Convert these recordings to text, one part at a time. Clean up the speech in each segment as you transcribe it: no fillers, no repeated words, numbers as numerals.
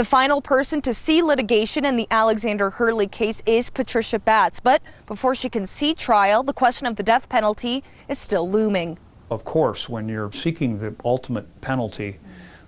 The final person to see litigation in the Alexander Hurley case is Patricia Batts, but before she can see trial, the question of the death penalty is still looming. Of course, when you're seeking the ultimate penalty,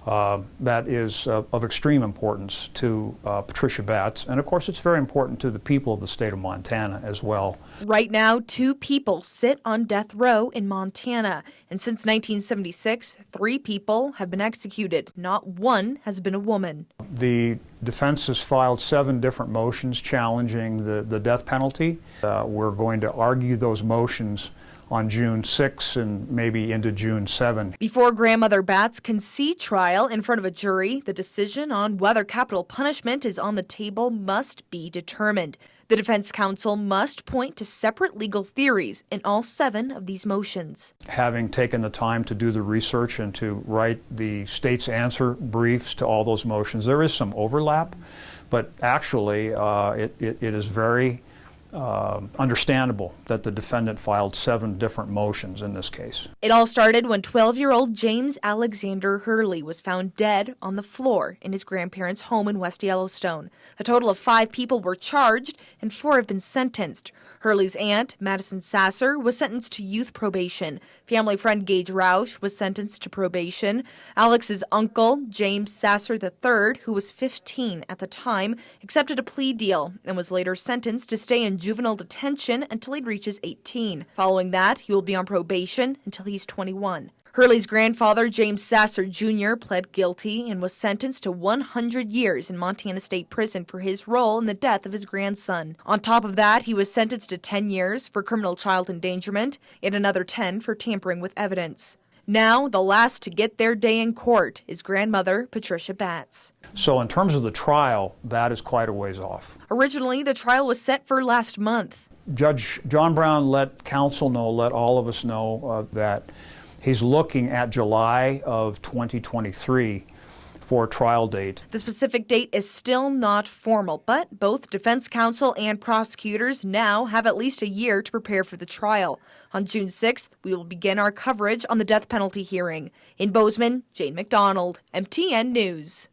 that is of extreme importance to Patricia Batts, and of course it's very important to the people of the state of Montana as well. Right now, 2 people sit on death row in Montana, and since 1976, 3 people have been executed. Not one has been a woman. The defense has filed 7 different motions challenging the death penalty. We're going to argue those motions on June 6 and maybe into June 7. Before grandmother Batts can see trial in front of a jury, the decision on whether capital punishment is on the table must be determined. The defense counsel must point to separate legal theories in all 7 of these motions. Having taken the time to do the research and to write the state's answer briefs to all those motions, there is some overlap, but actually it is very understandable that the defendant filed 7 different motions in this case. It all started when 12-year-old James Alexander Hurley was found dead on the floor in his grandparents' home in West Yellowstone. A total of 5 people were charged and 4 have been sentenced. Hurley's aunt, Madison Sasser, was sentenced to youth probation. Family friend Gage Roush was sentenced to probation. Alex's uncle, James Sasser III, who was 15 at the time, accepted a plea deal and was later sentenced to stay in juvenile detention until he reaches 18. Following that, he will be on probation until he's 21. Hurley's grandfather, James Sasser Jr., pled guilty and was sentenced to 100 years in Montana State Prison for his role in the death of his grandson. On top of that, he was sentenced to 10 years for criminal child endangerment and another 10 for tampering with evidence. Now, the last to get their day in court is grandmother Patricia Batts. So in terms of the trial, that is quite a ways off. Originally, the trial was set for last month. Judge John Brown let counsel know, let all of us know that he's looking at July of 2023 for a trial date. The specific date is still not formal, but both defense counsel and prosecutors now have at least a year to prepare for the trial. On June 6th, we will begin our coverage on the death penalty hearing. In Bozeman, Jane McDonald, MTN News.